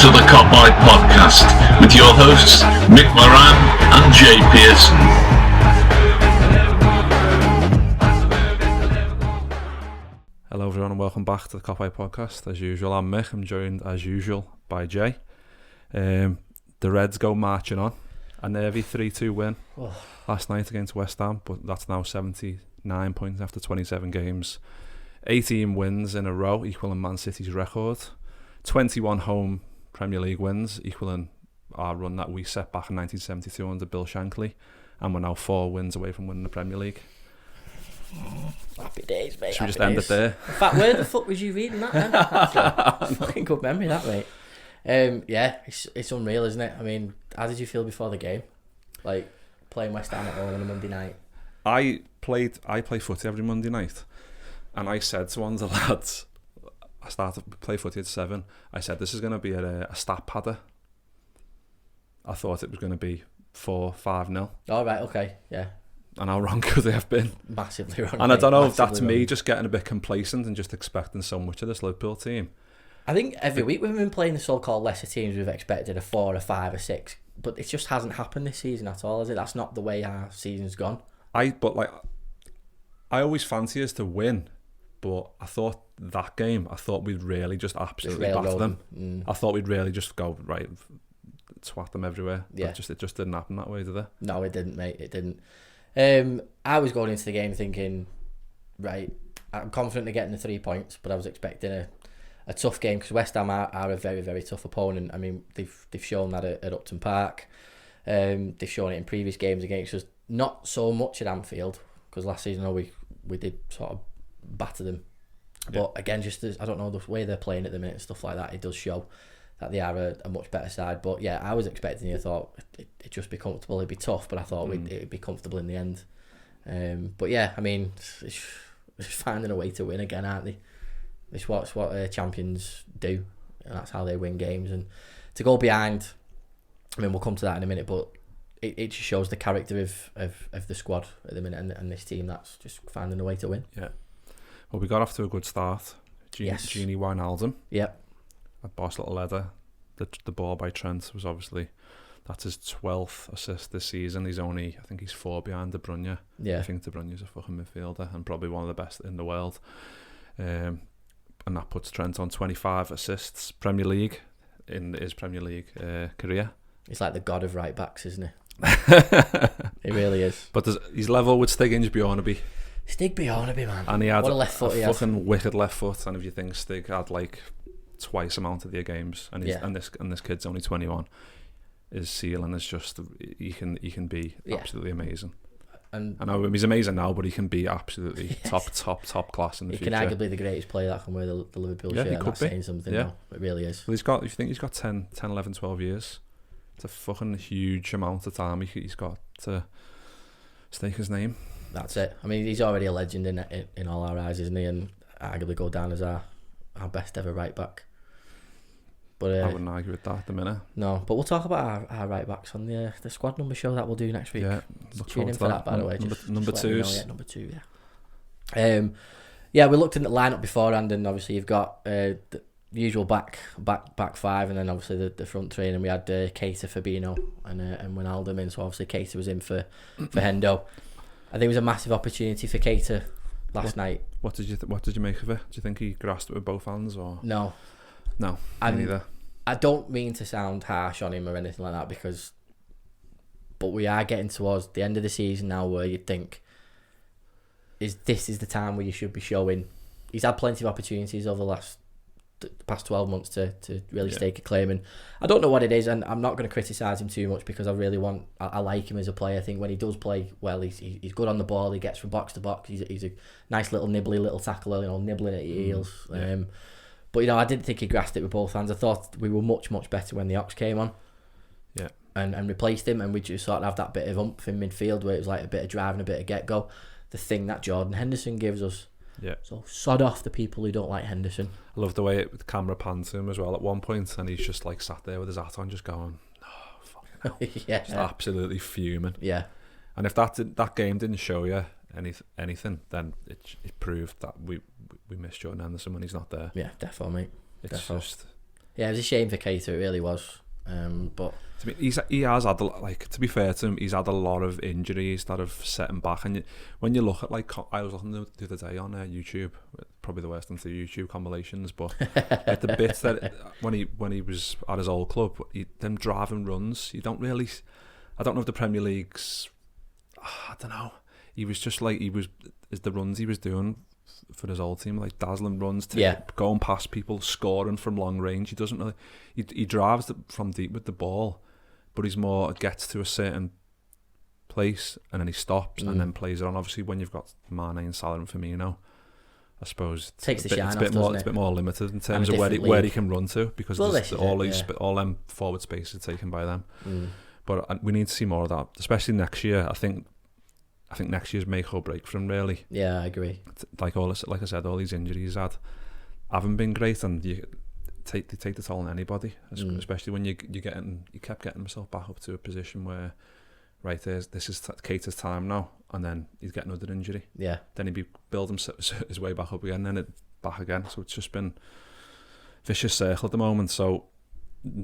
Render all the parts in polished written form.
to the Kopite podcast with your hosts Mick Moran and Jay Pearson. Hello everyone and welcome back to the Kopite podcast. As usual, I'm Mick. I'm joined as usual by Jay. The Reds go marching on. A nervy 3-2 win last night against West Ham, but that's now 79 points after 27 games. 18 wins in a row, equaling Man City's record. 21 home Premier League wins, equaling our run that we set back in 1972 under Bill Shankly. And we're now 4 wins away from winning the Premier League. Happy days, mate. Should we just end it there? In fact, where the fuck was you reading that then? That's a fucking good memory, that, mate. Yeah, it's unreal, isn't it? I mean, how did you feel before the game? Like, playing West Ham at home on a Monday night? I play footy every Monday night. And I said to one of the lads, I started to play footy at 7. I said, this is going to be a stat padder. I thought it was going to be 4-5-0. All right, okay, yeah. And how wrong could they have been? Massively wrong. And I don't know if that's me just getting a bit complacent and just expecting so much of this Liverpool team. I think every week we've been playing the so-called lesser teams, we've expected a 4, a 5, a 6. But it just hasn't happened this season at all, has it? That's not the way our season's gone. I always fancy us to win. But I thought that game, we'd really just absolutely batter them. I thought we'd really just go, right, swat them everywhere. Yeah. But it just didn't happen that way, did it? No, it didn't, mate. It didn't. I was going into the game thinking, right, I'm confident of getting the 3 points, but I was expecting a tough game because West Ham are a very, very tough opponent. I mean, they've shown that at Upton Park. They've shown it in previous games against us. Not so much at Anfield, because last season we did sort of batter them, but again, just I don't know, the way they're playing at the minute and stuff like that, it does show that they are a much better side. But yeah, I was expecting I thought it'd just be comfortable, it'd be tough, but I thought it'd be comfortable in the end. But yeah, I mean, it's finding a way to win again, aren't they? It's what champions do, and that's how they win games. And to go behind, I mean, we'll come to that in a minute, but it just shows the character of the squad at the minute and this team that's just finding a way to win. Yeah. Well, we got off to a good start. Gini Wijnaldum. Yep. A boss little header. The ball by Trent was obviously, that's his 12th assist this season. I think he's 4 behind De Bruyne. Yeah. I think De Bruyne's a fucking midfielder and probably one of the best in the world. And that puts Trent on 25 assists Premier League in his Premier League career. He's like the god of right backs, isn't he? He really is. But he's level with Stig Bjornaby. Stig Bjornaby, man. And he had what a left foot he has. Fucking wicked left foot. And if you think Stig had like twice amount of their games, and this kid's only 21, his ceiling is just he can be absolutely amazing. And I know he's amazing now, but he can be absolutely top class in the future. He can arguably be the greatest player that can wear the Liverpool shirt. That's saying something. Yeah, it really is. Well, you think he's got 10, 11, 12 years. It's a fucking huge amount of time he's got to stake his name. That's it. I mean, he's already a legend in all our eyes, isn't he? And arguably go down as our best ever right back. But I wouldn't argue with that at the minute. No, but we'll talk about our right backs on the squad number show that we'll do next week. Yeah, tune in for that, by the way. Number 2s. Yeah, number 2. Yeah. Yeah, we looked in the lineup beforehand, and obviously you've got the usual back 5, and then obviously the front 3, and we had Keita, Fabinho, and Wijnaldum in. So obviously Keita was in for Hendo. I think it was a massive opportunity for Keita last night. What did you make of it? Do you think he grasped it with both hands, or no? No, neither. I don't mean to sound harsh on him or anything like that, but we are getting towards the end of the season now where you'd think this is the time where you should be showing. He's had plenty of opportunities over the past 12 months to really stake a claim, and I don't know what it is, and I'm not going to criticise him too much because I like him as a player. I think when he does play well, he's good on the ball, he gets from box to box, he's a nice little nibbly little tackler, nibbling at your heels. But I didn't think he grasped it with both hands. I thought we were much better when the Ox came on, and replaced him, and we just sort of have that bit of oomph in midfield where it was like a bit of drive and a bit of get go, the thing that Jordan Henderson gives us. Yeah. So sod off the people who don't like Henderson. I love the way the camera pans to him as well at one point, and he's just like sat there with his hat on, just going, "Oh, fucking hell." Just absolutely fuming. Yeah. And if that game didn't show you anything, then it proved that we missed Jordan Henderson when he's not there. Yeah, definitely. It's just Yeah, it was a shame for Keita, it really was. But I mean, he has had, like, to be fair to him, he's had a lot of injuries that have set him back. And when you look at, like, I was looking the other day on YouTube, probably the worst into YouTube compilations, but like the bits that when he was at his old club, them driving runs, you don't really. I don't know if the Premier League's. I don't know. He was just like the runs he was doing for his old team, like dazzling runs, going past people, scoring from long range. He doesn't really. He drives from deep with the ball, but he's more gets to a certain place and then he stops and then plays it on. Obviously, when you've got Mane and Salah and Firmino, I suppose takes the shine off, it's a bit more limited in terms of where he can run to, because all them forward spaces taken by them. But we need to see more of that, especially next year. I think next year's make or break for him, really. Yeah, I agree. Like I said, all these injuries haven't been great, and they take the toll on anybody, especially when you kept getting himself back up to a position where, right, this is Keita's time now, and then he'd get another injury. Yeah. Then he'd be building his way back up again, then it back again. So it's just been vicious circle at the moment. So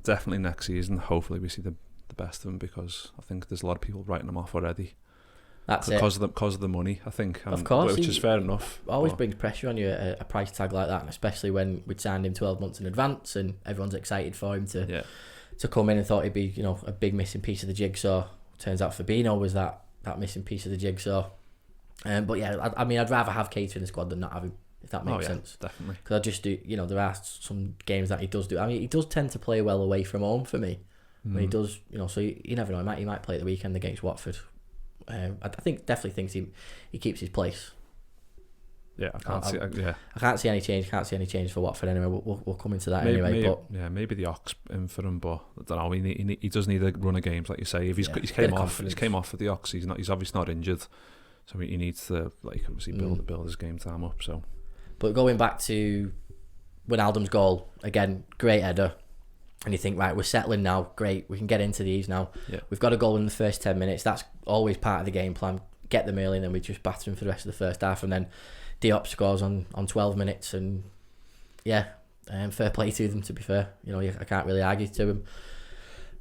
definitely next season, hopefully we see the best of him, because I think there's a lot of people writing him off already. That's because of the money, I think. And, of course, which is fair enough. Always brings pressure on you, a price tag like that, and especially when we'd signed him 12 months in advance, and everyone's excited for him to come in and thought he'd be, a big missing piece of the jigsaw. Turns out Fabinho was that missing piece of the jigsaw. But yeah, I mean, I'd rather have Keita in the squad than not have him, if that makes sense. Definitely. Because I just do, there are some games that he does do. I mean, he does tend to play well away from home for me. When he does, so you never know. He might play at the weekend against Watford. I definitely thinks he keeps his place. Yeah, I can't see any change. Can't see any change for Watford anyway. We'll come into that anyway. Maybe the Ox in for him, but I don't know. He does need a run of games, like you say. If he came off for the Ox, he's obviously not injured, so he needs to obviously build his game time up. So, but going back to Wijnaldum's goal again, great header. And you think, right, we're settling now, great, we can get into these now. Yeah. We've got a goal in the first 10 minutes, that's always part of the game plan. Get them early and then we just batter them for the rest of the first half. And then Diop scores on 12 minutes and fair play to them, to be fair. I can't really argue to them.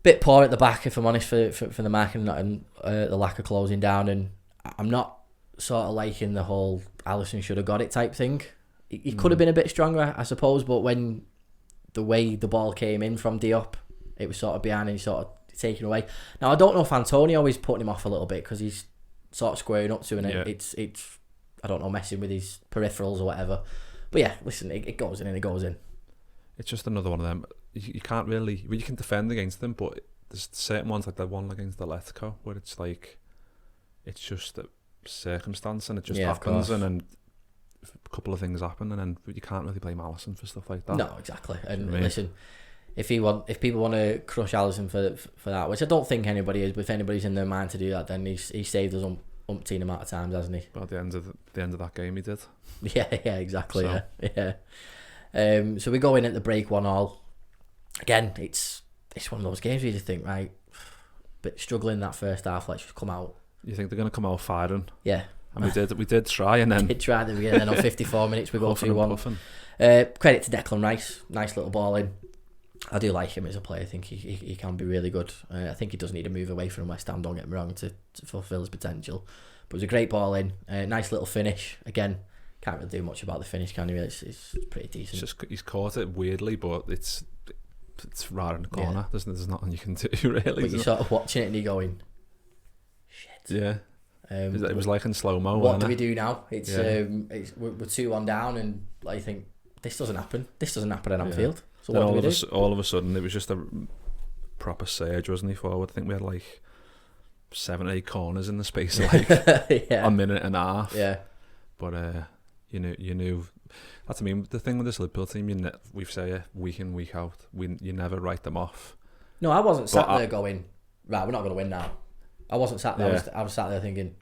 Bit poor at the back, if I'm honest, for the marking and the lack of closing down. And I'm not sort of liking the whole Alisson should have got it type thing. He could have been a bit stronger, I suppose, but when the way the ball came in from Diop, it was sort of behind and he's sort of taken away. Now I don't know if Antonio is putting him off a little bit because he's sort of squaring up to it. It's I don't know, messing with his peripherals or whatever. But yeah, listen, it goes in and it goes in. It's just another one of them. You can't really, you can defend against them, but there's certain ones like the one against Atletico where it's like it's just a circumstance and it just happens, and then a couple of things happen, and then you can't really blame Alisson for stuff like that. No, exactly. And listen, if people want to crush Alisson for that, which I don't think anybody is, but if anybody's in their mind to do that, then he saved us umpteen amount of times, hasn't he? Well, at the end of that game, he did. Yeah, exactly. So. Yeah. So we go in at the break 1-1. Again, it's one of those games where you just think, right, but struggling that first half, let's just come out. You think they're going to come out firing? Yeah. And we did try, and then at the beginning, then on 54 minutes we go 2-1. Credit to Declan Rice, nice little ball in. I do like him as a player. I think he can be really good. I think he does need to move away from West Ham, don't get me wrong, to fulfil his potential. But it was a great ball in, nice little finish. Again, can't really do much about the finish, can you? It's pretty decent. He's caught it weirdly, but it's right in the corner. Yeah. There's nothing you can do really. But you're sort of watching it and you're going, shit. Yeah. It was like in slow mo. What do we do now? We're 2-1 down, and you think this doesn't happen. This doesn't happen at Anfield. So what do we do? All of a sudden, it was just a proper surge, wasn't he? Forward. I think we had like 7 or 8 corners in the space of like a minute and a half. Yeah. But you knew. That's the thing with this Liverpool team. We say it week in, week out. You never write them off. No, I wasn't sat there going, right, we're not going to win now. I wasn't sat there. I was sat there thinking,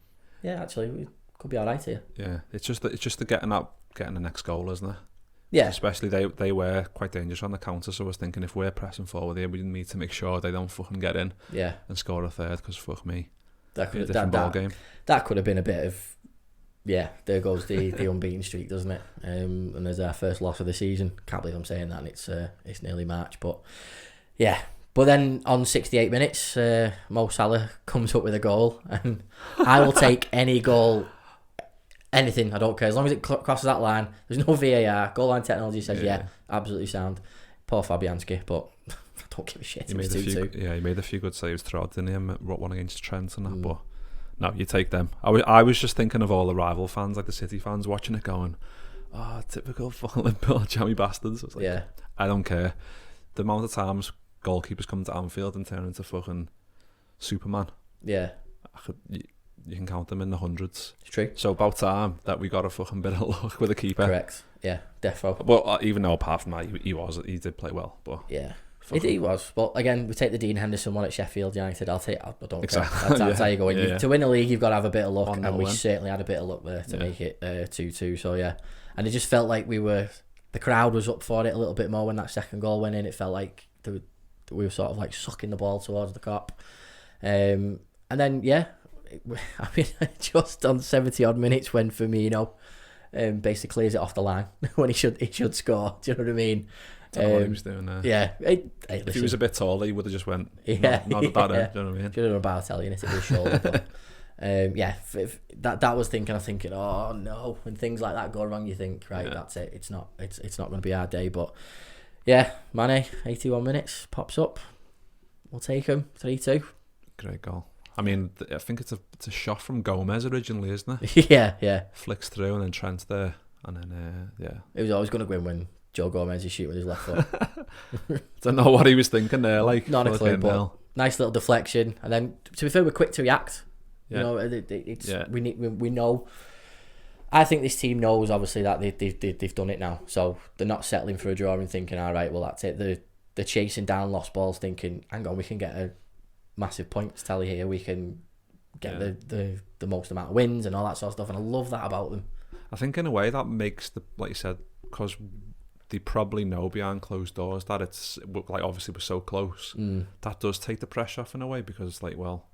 yeah, actually, we could be all right here. Yeah, it's just the getting the next goal, isn't it? Yeah. Especially they were quite dangerous on the counter, so I was thinking if we're pressing forward here, we need to make sure they don't fucking get in. Yeah. And score a third, because fuck me, that could ball game. That could have been a bit of Yeah, there goes the unbeaten streak, doesn't it? And there's our first loss of the season. Can't believe I'm saying that, and it's nearly March, but yeah. But then on 68 minutes, Mo Salah comes up with a goal, and I will take any goal, anything, I don't care, as long as it crosses that line. There's no VAR. Goal line technology says absolutely sound. Poor Fabianski, but I don't give a shit. He made a few good saves throughout, didn't he? One against Trent and that, but no, you take them. I was just thinking of all the rival fans, like the City fans, watching it going, oh, typical fucking Liverpool jammy bastards. I was like, I don't care. The amount of times goalkeepers come to Anfield and turn into fucking Superman. Yeah. You can count them in the hundreds. It's true. So about time that we got a fucking bit of luck with the keeper. Correct. Yeah, defo. Well, even though apart from that, he did play well. But yeah, he was. But again, we take the Dean Henderson one at Sheffield United. I don't care. That's how you go in. To win a league, you've got to have a bit of luck, and we certainly had a bit of luck there to make it 2-2. So yeah, and it just felt like the crowd was up for it a little bit more when that second goal went in. It felt like we were sort of like sucking the ball towards the Kop. And then I mean, just on 70 odd minutes when Firmino basically clears it off the line when he should score. Do you know what I mean? I don't know what he was doing there. Yeah. If he was a bit taller, he would have just went. Not about it. Do you know what I mean? Should have done a Balotelli in it with his shoulder. But that was thinking, oh no, when things like that go wrong, you think, right, that's it. It's not going to be our day. But yeah, Mane, 81 minutes pops up. We'll take him 3-2. Great goal. I mean, I think it's a shot from Gomez originally, isn't it? Yeah. Flicks through and then Trent there, and then It was always going to win when Joe Gomez is shooting with his left foot. Don't know what he was thinking there. Like, not a clue, but nice little deflection. And then, to be fair, we're quick to react. You know, we know. I think this team knows obviously that they've done it now, so they're not settling for a draw and thinking, all right, well that's it. They're chasing down lost balls, thinking, hang on, we can get a massive points tally here. We can get the most amount of wins and all that sort of stuff, and I love that about them. I think in a way that makes like you said, because they probably know behind closed doors that it's like obviously we're so close. That does take the pressure off in a way, because it's like, well,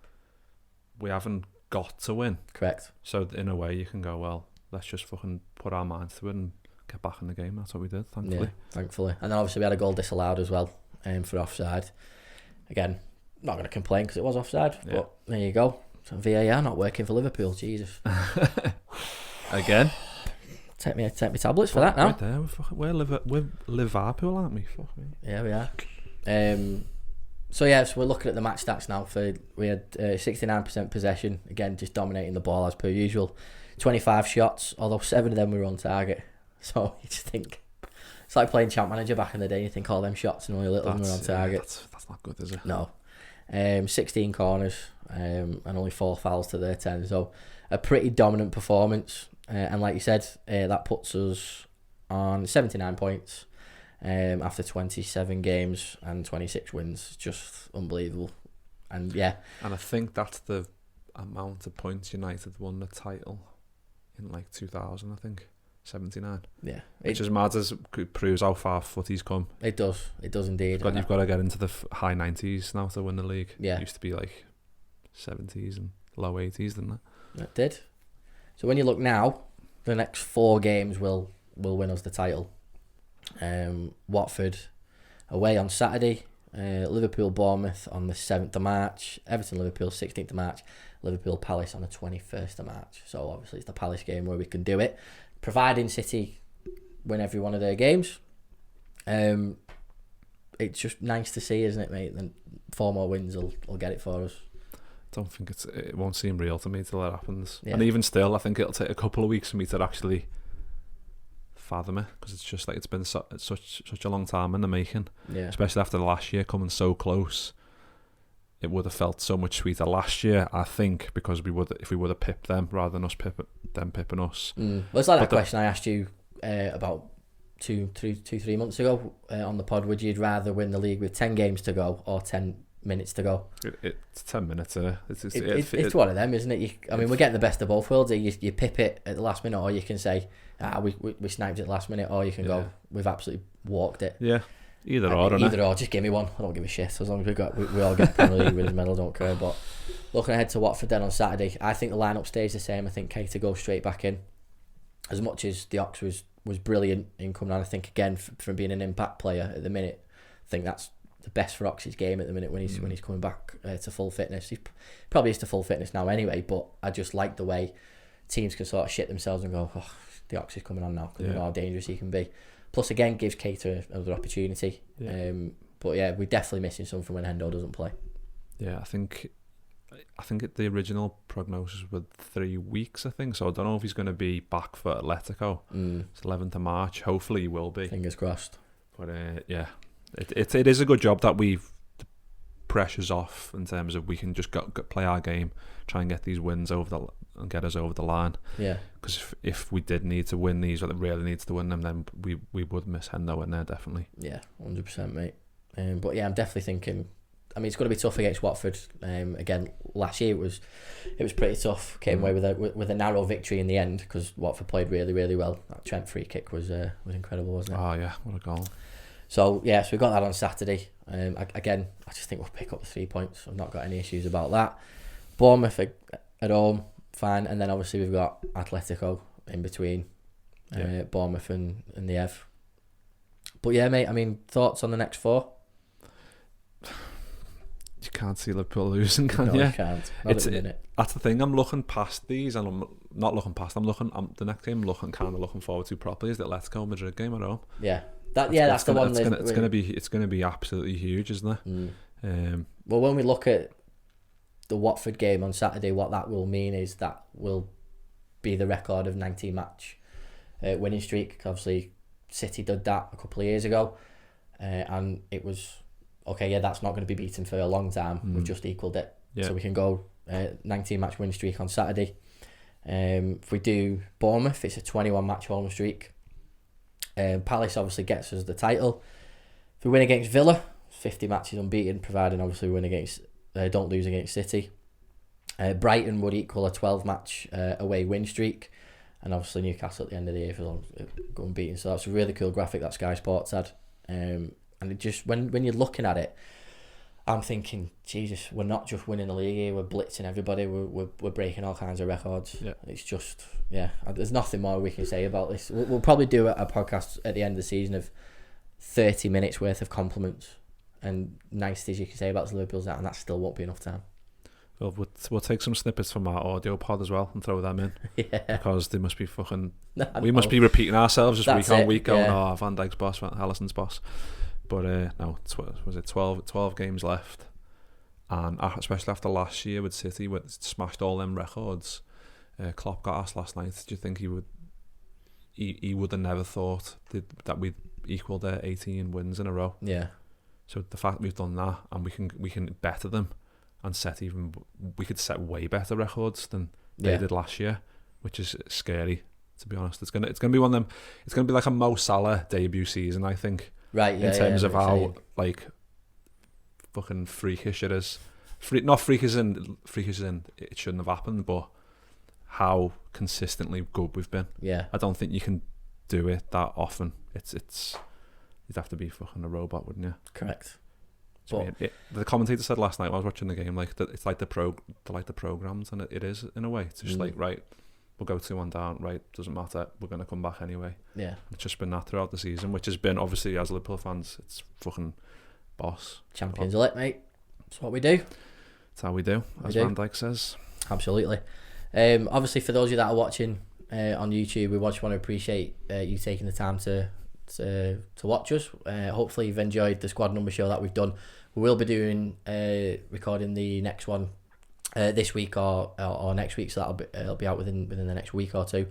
we haven't got to win. Correct. So in a way you can go, well, let's just fucking put our minds to it and get back in the game. That's what we did, thankfully. Yeah, thankfully. And then obviously we had a goal disallowed as well, for offside. Again, not going to complain because it was offside, but there you go. So VAR not working for Liverpool. Jesus. Again. Take me tablets for that now. Right there, we're Liverpool, aren't we? Fuck me. Yeah, we are. So we're looking at the match stats now. We had 69% possession, again just dominating the ball as per usual. 25 shots, although 7 of them were on target. So you just think it's like playing Champ Manager back in the day. You think all them shots and only a little of them were on target. That's not good, is it? No. 16 corners and only 4 fouls to their 10. So a pretty dominant performance. And like you said, that puts us on 79 points after 27 games and 26 wins. Just unbelievable. And I think that's the amount of points United won the title in like 2000, I think. 79. Yeah. Which is mad, as it proves how far footy's come. It does indeed. You've got to get into the high 90s now to win the league. Yeah. It used to be like 70s and low 80s, didn't it? It did. So when you look now, the next 4 games will win us the title. Watford away on Saturday, Liverpool Bournemouth on the 7th of March, Everton Liverpool 16th of March, Liverpool Palace on the 21st of March. So obviously it's the Palace game where we can do it, providing City win every one of their games. It's just nice to see, isn't it, mate? Then 4 more wins will get it for us. Don't think it won't seem real to me till that happens. Yeah. And even still, I think it'll take a couple of weeks for me to actually fathom it, because it's just like it's been such a long time in the making. Yeah. Especially after the last year coming so close, it would have felt so much sweeter last year, I think, because if we would have pipped them rather than us pipping us. Well, it's like that question I asked you about 3 months ago on the pod. Would you rather win the league with 10 games to go or 10 minutes to go? It's 10 minutes. It's one of them, isn't it? We're getting the best of both worlds. You pip it at the last minute, or you can say, we sniped it at the last minute, or you can go, we've absolutely walked it. Yeah. Either or, innit? Either or, just give me one. I don't give a shit. As long as we all get Premier League winners medal, don't care. But looking ahead to Watford then on Saturday, I think the lineup stays the same. I think Keita goes straight back in. As much as the Ox was brilliant in coming on, I think again from being an impact player at the minute, I think that's the best for Ox's game at the minute when he's coming back to full fitness. He probably is to full fitness now anyway, but I just like the way teams can sort of shit themselves and go, oh, the Ox is coming on now, because we know how dangerous he can be. Plus again gives Keita another opportunity. But yeah, we're definitely missing something when Hendo doesn't play. Yeah, I think the original prognosis was 3 weeks, I think. So I don't know if he's going to be back for Atletico. It's 11th of March. Hopefully he will be. Fingers crossed. But yeah, it is a good job that the pressure's off in terms of we can just go play our game, try and get these wins and get us over the line. Yeah. Because if we did need to win these, or really needs to win them, then we would miss Hendo in there, definitely. Yeah, 100%, mate. But yeah, I'm definitely thinking. I mean, it's going to be tough against Watford. Again, last year it was pretty tough. Came away with a narrow victory in the end because Watford played really, really well. That Trent free kick was incredible, wasn't it? Oh yeah, what a goal! So yeah, so we got that on Saturday. Again, I just think we'll pick up the 3 points. I've not got any issues about that. Bournemouth at home, fine, and then obviously we've got Atletico in between. Bournemouth and the Ev. But yeah, mate. I mean, thoughts on the next 4? You can't see Liverpool losing, can you? No, you can't. Not at the minute. That's the thing. I'm looking past these, and I'm not looking past. The next game I'm kind of looking forward to properly is the Atletico Madrid game at home. Yeah, that's the one. It's gonna be absolutely huge, isn't it? Well, when we look at the Watford game on Saturday, what that will mean is that will be the record of 19-match winning streak. Obviously, City did that a couple of years ago, and it was. Okay, yeah, that's not going to be beaten for a long time. We've just equalled it. Yeah. So we can go 19-match win streak on Saturday. If we do Bournemouth, it's a 21-match home streak. Palace obviously gets us the title. If we win against Villa, 50 matches unbeaten, providing obviously we win against, don't lose against City. Brighton would equal a 12-match away win streak. And obviously Newcastle at the end of the year for going unbeaten. So that's a really cool graphic that Sky Sports had. And it just when you're looking at it, I'm thinking, Jesus, we're not just winning the league here, we're blitzing everybody, we're breaking all kinds of records. Yeah. It's just, there's nothing more we can say about this. We'll probably do a podcast at the end of the season of 30 minutes worth of compliments and niceties you can say about the Liverpool's and that still won't be enough time. Well, we'll take some snippets from our audio pod as well and throw them in. Because they must be we must be repeating ourselves just week on week going, oh, Van Dijk's boss, Allison's boss. But no, was it 12 games left, and especially after last year with City, with smashed all them records. Klopp got asked last night, do you think he would have never thought that we'd equal their 18 wins in a row? Yeah. So the fact we've done that and we can better them and we could set way better records than they did last year, which is scary, to be honest. It's gonna be one of them. It's gonna be like a Mo Salah debut season, I think. Right, in terms of how like fucking freakish it is. Not freakish in it shouldn't have happened, but how consistently good we've been. Yeah, I don't think you can do it that often. It's you'd have to be fucking a robot, wouldn't you? Correct. But the commentator said last night when I was watching the game, like that it's like the programs, and it is in a way. It's just like, right, we'll go 2-1 down, right, doesn't matter, we're going to come back anyway. Yeah. It's just been that throughout the season, which has been, obviously, as Liverpool fans, it's fucking boss. Champions elect, mate. That's what we do. That's how we do, as Van Dijk says. Absolutely. Obviously, for those of you that are watching on YouTube, we just want to appreciate you taking the time to watch us. Hopefully you've enjoyed the squad number show that we've done. We will be doing recording the next one this week or next week, so it'll be out within the next week or two.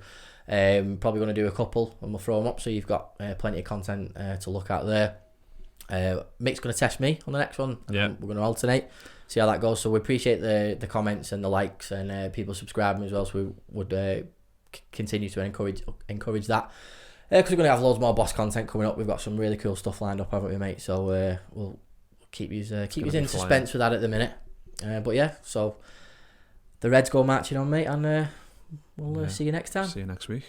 Probably going to do a couple and we'll throw them up, so you've got plenty of content to look at there. Mick's going to test me on the next one. Yeah, we're going to alternate, see how that goes. So we appreciate the comments and the likes and people subscribing as well, so we would continue to encourage that. Because we're going to have loads more boss content coming up. We've got some really cool stuff lined up, haven't we, mate? So we'll keep you in suspense with that at the minute. But yeah, so the Reds go marching on, mate, and we'll see you next time. See you next week.